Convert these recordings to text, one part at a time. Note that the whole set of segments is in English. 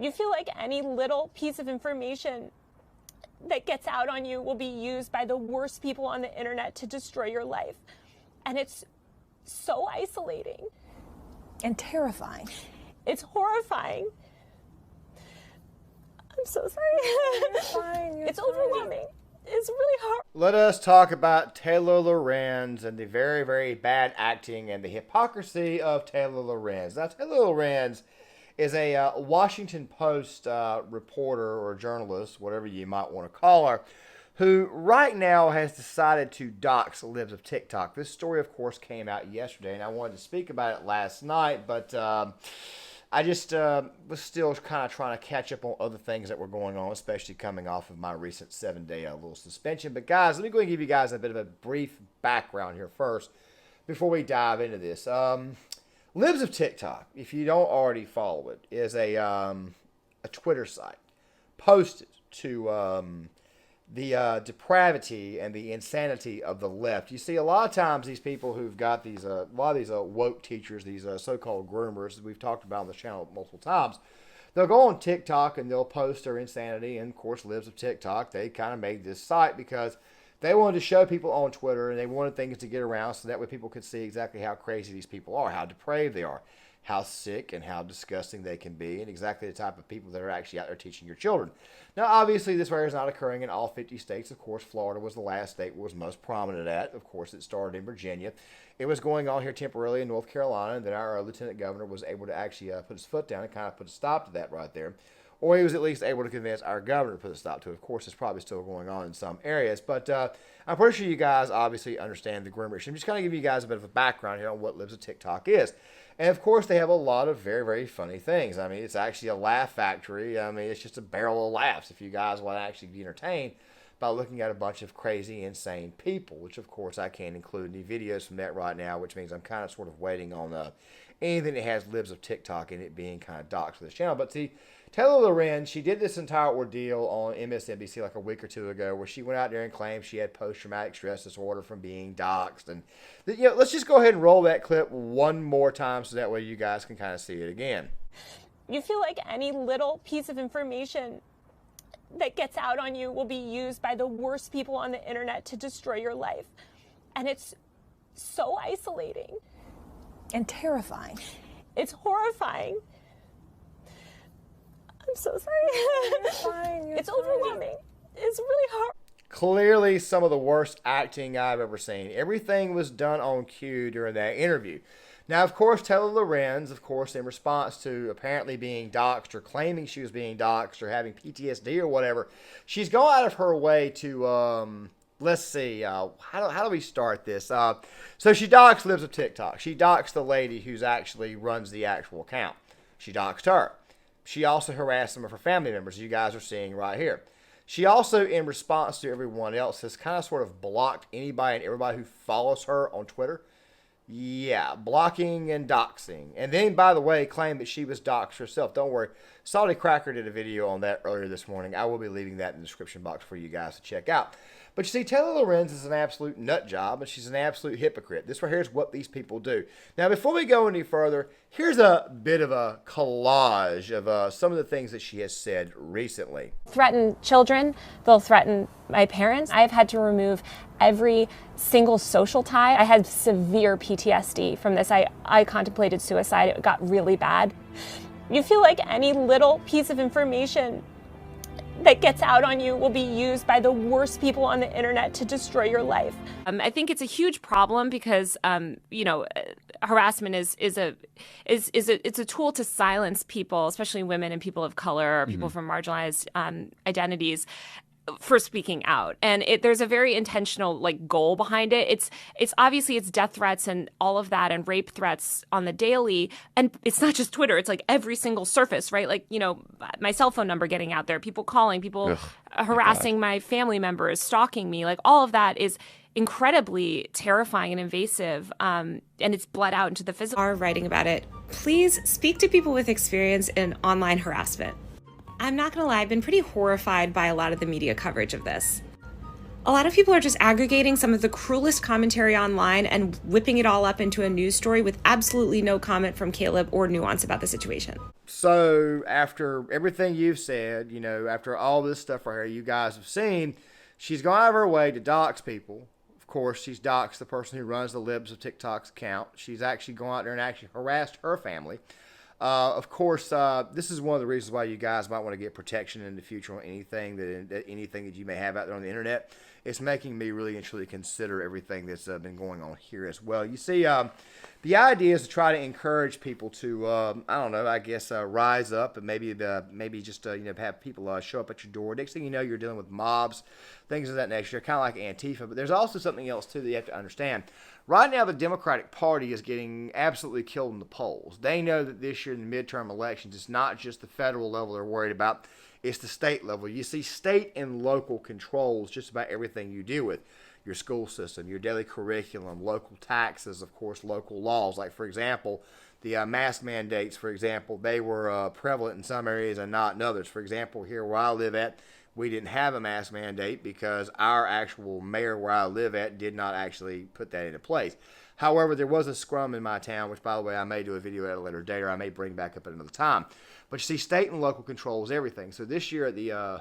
You feel like any little piece of information that gets out on you will be used by the worst people on the internet to destroy your life. And it's so isolating. And terrifying. It's horrifying. I'm so sorry. You're fine. It's overwhelming. It's really hard. Let us talk about Taylor Lorenz and the very, very bad acting and the hypocrisy of Taylor Lorenz. Now, Taylor Lorenz is a Washington Post reporter or journalist, whatever you might want to call her, who right now has decided to dox Libs of TikTok. This story, of course, came out yesterday, and I wanted to speak about it last night, but I just was still kind of trying to catch up on other things that were going on, especially coming off of my recent 7-day little suspension. But guys, let me go and give you guys a bit of a brief background here first before we dive into this. Libs of TikTok, if you don't already follow it, is a Twitter site posted to the depravity and the insanity of the left. You see, a lot of times these people who've got these, a lot of these woke teachers, these so-called groomers, as we've talked about on the channel multiple times, they'll go on TikTok and they'll post their insanity. And of course, Libs of TikTok, they kind of made this site because they wanted to show people on Twitter and they wanted things to get around so that way people could see exactly how crazy these people are, how depraved they are, how sick and how disgusting they can be, and exactly the type of people that are actually out there teaching your children. Now, obviously, this virus is not occurring in all 50 states. Of course, Florida was the last state was most prominent at. Of course, it started in Virginia. It was going on here temporarily in North Carolina, and then our lieutenant governor was able to actually put his foot down and kind of put a stop to that right there. Or he was at least able to convince our governor to put a stop to it. Of course, it's probably still going on in some areas. But I'm pretty sure you guys obviously understand the groomery. I'm just going to give you guys a bit of a background here on what Libs of TikTok is. And, of course, they have a lot of very, very funny things. I mean, it's actually a laugh factory. I mean, it's just a barrel of laughs if you guys want to actually be entertained by looking at a bunch of crazy, insane people, which, of course, I can't include any videos from that right now, which means I'm kind of sort of waiting on anything that has Libs of TikTok in it being kind of doxed for this channel. But, see, Taylor Lorenz, she did this entire ordeal on MSNBC like a week or two ago where she went out there and claimed she had post-traumatic stress disorder from being doxxed. And, let's just go ahead and roll that clip one more time so that way you guys can kind of see it again. You feel like any little piece of information that gets out on you will be used by the worst people on the internet to destroy your life. And it's so isolating. And terrifying. It's horrifying. I'm so sorry. You're fine. It's overwhelming. It's really hard. Clearly some of the worst acting I've ever seen. Everything was done on cue during that interview. Now, of course, Taylor Lorenz, of course, in response to apparently being doxxed or claiming she was being doxxed or having PTSD or whatever, she's gone out of her way to, let's see, how do we start this? So she doxed Libs of TikTok. She doxed the lady who's actually runs the actual account. She doxed her. She also harassed some of her family members, you guys are seeing right here. She also, in response to everyone else, has kind of sort of blocked anybody and everybody who follows her on Twitter. Yeah, blocking and doxing. And then, by the way, claimed that she was doxed herself. Don't worry. Salty Cracker did a video on that earlier this morning. I will be leaving that in the description box for you guys to check out. But you see, Taylor Lorenz is an absolute nut job, and she's an absolute hypocrite. This right here is what these people do. Now, before we go any further, here's a bit of a collage of some of the things that she has said recently. Threaten children. They'll threaten my parents. I've had to remove every single social tie. I had severe PTSD from this. I contemplated suicide. It got really bad. You feel like any little piece of information that gets out on you will be used by the worst people on the internet to destroy your life. I think it's a huge problem because, harassment is a tool to silence people, especially women and people of color or people from marginalized identities, for speaking out. And there's a very intentional goal behind it. It's obviously it's death threats and all of that and rape threats on the daily. And it's not just Twitter. It's like every single surface, right? My cell phone number getting out there, people calling, people harassing my family members, stalking me. All of that is incredibly terrifying and invasive. And it's bled out into the physical. Are writing about it. Please speak to people with experience in online harassment. I'm not going to lie, I've been pretty horrified by a lot of the media coverage of this. A lot of people are just aggregating some of the cruelest commentary online and whipping it all up into a news story with absolutely no comment from Caleb or nuance about the situation. So after everything you've said, after all this stuff right here you guys have seen, she's gone out of her way to dox people. Of course, she's doxed the person who runs the Libs of TikTok's account. She's actually gone out there and actually harassed her family. Of course, this is one of the reasons why you guys might want to get protection in the future on anything that you may have out there on the internet. It's making me really and truly consider everything that's been going on here as well. You see, the idea is to try to encourage people to, rise up and maybe just have people show up at your door. Next thing you know, you're dealing with mobs, things of that nature, kind of like Antifa. But there's also something else too that you have to understand. Right now, the Democratic Party is getting absolutely killed in the polls. They know that this year in the midterm elections, it's not just the federal level they're worried about. It's the state level. You see, state and local controls just about everything you deal with. Your school system, your daily curriculum, local taxes, of course, local laws. Like, for example, the mask mandates, for example, they were prevalent in some areas and not in others. For example, here where I live at, we didn't have a mask mandate because our actual mayor where I live at did not actually put that into place. However, there was a scrum in my town, which, by the way, I may do a video at a later date or I may bring back up at another time. But you see, state and local controls everything. So this year at the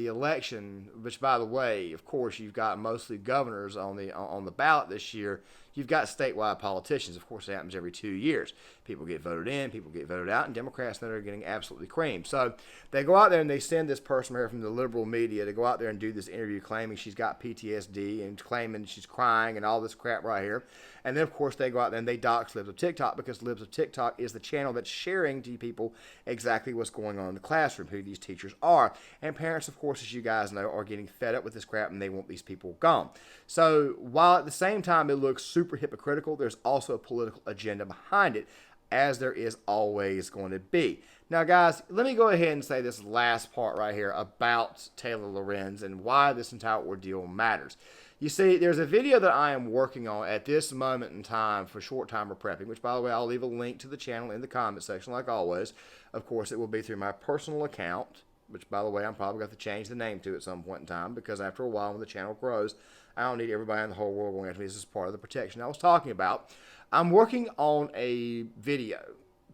election, which, by the way, of course, you've got mostly governors on the ballot this year. You've got statewide politicians. Of course, it happens every 2 years. People get voted in, people get voted out, and Democrats that are getting absolutely creamed. So they go out there and they send this person here from the liberal media to go out there and do this interview claiming she's got PTSD and claiming she's crying and all this crap right here. And then, of course, they go out there and they dox Libs of TikTok because Libs of TikTok is the channel that's sharing to people exactly what's going on in the classroom, who these teachers are. And parents, of course, as you guys know, are getting fed up with this crap and they want these people gone. So while at the same time it looks super hypocritical, there's also a political agenda behind it, as there is always going to be. Now, guys, let me go ahead and say this last part right here about Taylor Lorenz and why this entire ordeal matters. You see, there's a video that I am working on at this moment in time for short timer prepping, which, by the way, I'll leave a link to the channel in the comment section like always. Of course, it will be through my personal account, which, by the way, I'm probably going to change the name to at some point in time because after a while when the channel grows, I don't need everybody in the whole world going after me. This is part of the protection I was talking about. I'm working on a video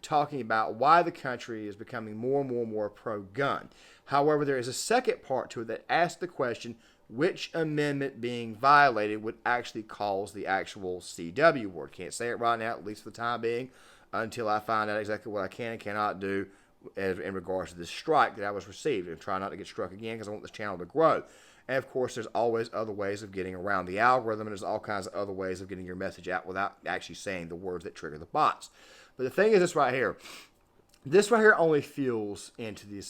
talking about why the country is becoming more and more pro-gun. However, there is a second part to it that asks the question, which amendment being violated would actually cause the actual CW word. Can't say it right now, at least for the time being, until I find out exactly what I can and cannot do in regards to this strike that I was received, and try not to get struck again because I want this channel to grow. And of course, there's always other ways of getting around the algorithm, and there's all kinds of other ways of getting your message out without actually saying the words that trigger the bots. But the thing is this right here. This right here only fuels into the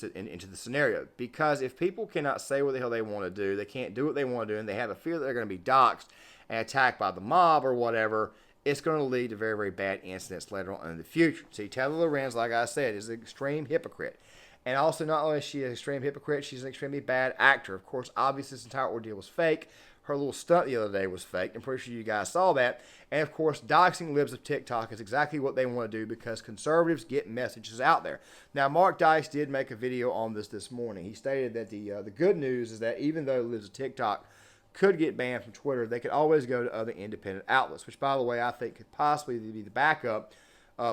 scenario, because if people cannot say what the hell they want to do, they can't do what they want to do, and they have a fear that they're going to be doxxed and attacked by the mob or whatever, it's going to lead to very, very bad incidents later on in the future. See, Taylor Lorenz, like I said, is an extreme hypocrite. And also, not only is she an extreme hypocrite, she's an extremely bad actor. Of course, obviously, this entire ordeal was fake. Her little stunt the other day was fake. I'm pretty sure you guys saw that. And, of course, doxing Libs of TikTok is exactly what they want to do because conservatives get messages out there. Now, Mark Dice did make a video on this morning. He stated that the good news is that even though Libs of TikTok could get banned from Twitter, they could always go to other independent outlets, which, by the way, I think could possibly be the backup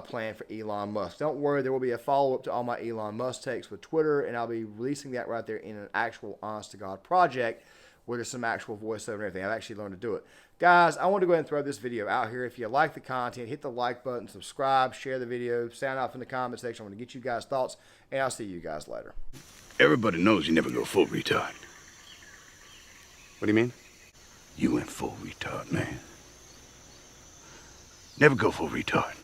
plan for Elon Musk. Don't worry, there will be a follow-up to all my Elon Musk takes with Twitter, and I'll be releasing that right there in an actual honest-to-God project where there's some actual voiceover and everything. I've actually learned to do it. Guys, I want to go ahead and throw this video out here. If you like the content, hit the like button, subscribe, share the video, sound off in the comment section. I'm going to get you guys' thoughts, and I'll see you guys later. Everybody knows you never go full retard. What do you mean? You went full retard, man. Never go full retard.